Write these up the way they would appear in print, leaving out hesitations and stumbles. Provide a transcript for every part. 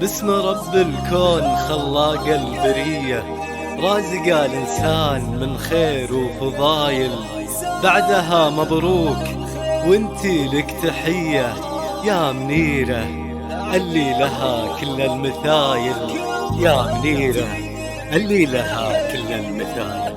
باسم رب الكون خلاق البرية، رازق الإنسان من خير وفضايل. بعدها مبروك وانتي لك تحية يا منيرة اللي لها كل المثايل، يا منيرة اللي لها كل المثايل.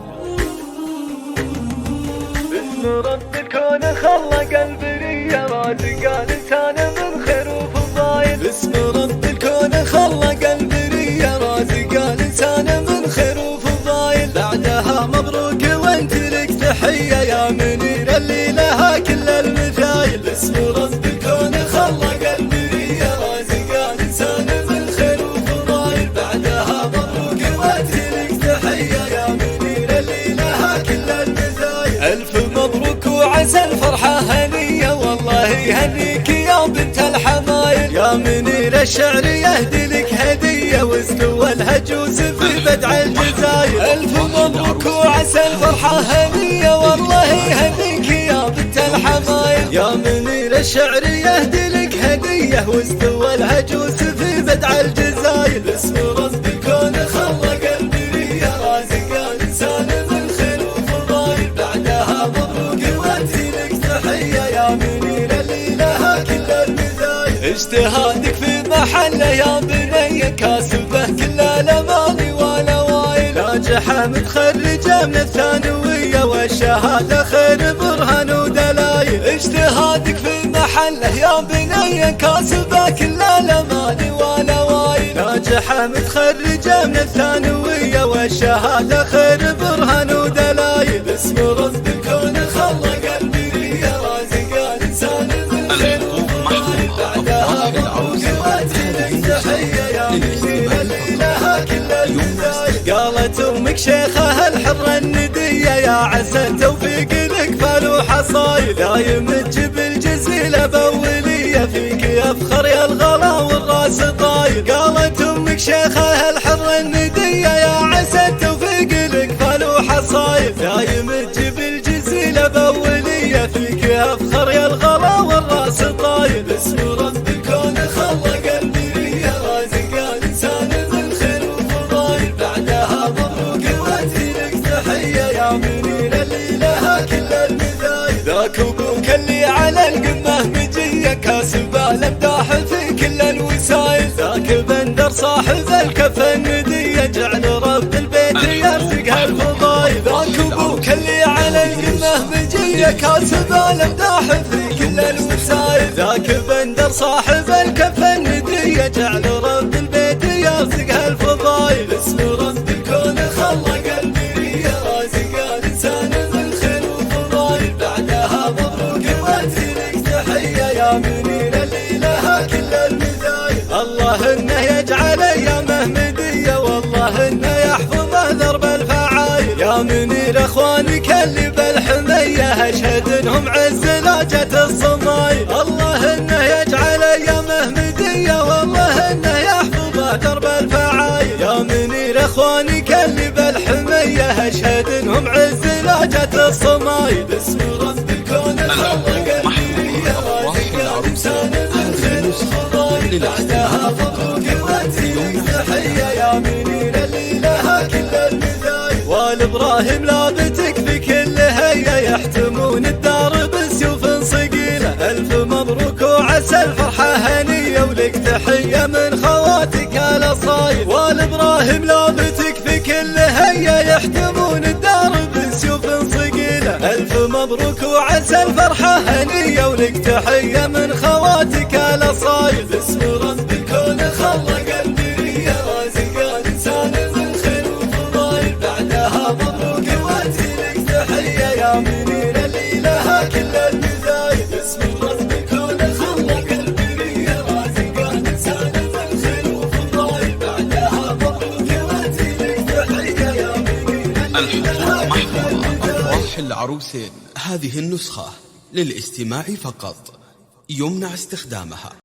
باسم رب الكون خلق البرية، رازق الإنسان من خير وفضايل. باسم رب الكون خلق البرية، رازق الإنسان من خير وفضايل. بعدها مبروك وانت لك تحية يا منيرة اللي لها كل المثايل. باسم رب الكون خلق البرية، رازق الإنسان من خير وفضايل. بعدها مبروك وانت لك تحية يا منيرة اللي لها كل المثايل. ألف مبروك وعسى الفرحة هنية، والله يهنيك يا بنت الحمايل. يا منيرة الشعر يهدي لك هدية، واستوى الهجوس في بدع الجزاير. ألف مبروك وعسى الفرحة هنية، والله يهنيك يا بنت الحمايل. يا منيرة الشعر يهدي لك هدية، واستوى الهجوس في بدع الجزاير. باسم رب الكون خلق البرية، رازق الإنسان من خير وفضايل. بعدها مبروك وانتي لك تحية يا منيرة اللي لها كل المثايل. اجتهادك في محله يا بنية، كاسبه كل الأماني والأوائل. ناجحة متخرجة من الثانوية، والشهادة خير برهان ودلايل. اجتهادك في محله يا بنية، كاسبه كل الأماني والأوائل. ناجحة متخرجة من الثانوية، والشهادة خير برهان ودلايل. باسم رب الكون خلق البرية، رازق الإنسان من خير وفضايل. بعدها مبروك وانتي لك تحية يا منيرة اللي لها كل المثايل. قالت أمك شيخة الحرة الندية، يا عسى التوفيق لك فالوح صايل. دايم تجيب الجزيلة بأولية، فيك يفخر يا الغلا والراس طايل. قالت أمك شيخة الحرة الندية، يا عسى التوفيق لك فالوح صايل. دايم تجيب الجزيلة بأولية، فيك يفخر يا الغلا والراس طايل. باسم رب الكون خلق البرية، رازق الإنسان من خير وفضايل. بعدها مبروك وانتي لك تحية يا منيرة اللي لها كل المثايل. ذاك أبوك اللي على القمة مجية، كاسب الأمداح في كل الوسايل. ذاك بندر صاحب الكفة الندية، جعل رب البيت يرزقها الفضايل. ذاك أبوك اللي على القمة مجية، كاسب الأمداح في كل الوسايل. ذاك بندر صاحب الكفة الندية، جعل رب البيت يرزقها الفضايل. باسم رب الكون خلق البرية، رازق الإنسان من خير وفضايل. بعدها مبروك وانتي لك تحية يا منيرة اللي لها كل المثايل. الله انه يجعل ايامه مدية، والله انه يحفظه درب الفعايل. يا منيرة اخوانك اللي بالحمية، اشهد انهم عز لاجة الصمايل. الله انه يجعل ايامه مدية، والله انه يحفظه درب الفعايل. يا منيرة اخوانك اللي بالحمية، اشهد انهم عز لاجة الصمايل. باسم رب الكون خلق البرية، رازق الإنسان من خير وفضايل. بعدها مبروك وانتي لك تحية يا منيرة اللي لها كل المثايل. والإبراهيم لابتك في كل هية، يحتمون الدار بسيوف صقيلة. ألف مبروك وعسى الفرحة هنية، ولك تحية من خواتك الأصايل. والإبراهيم لابتك في كل هية، يحتمون الدار بسيوف صقيلة. ألف مبروك وعسى الفرحة هنية، ولك تحية من خواتك الأصايل. باسم رب الكون خلق البرية، رازق الإنسان من خير وفضايل. بعدها مبروك وانتي لك تحية يا منيرة اللي لها كل المثايل. باسم رب الكون خلق البرية، رازق الإنسان من خير وفضايل. بعدها مبروك وانتي لك تحية يا منيرة اللي لها كل المثايل. أفراح العروسين، هذه النسخة للاستماع فقط، يمنع استخدامها.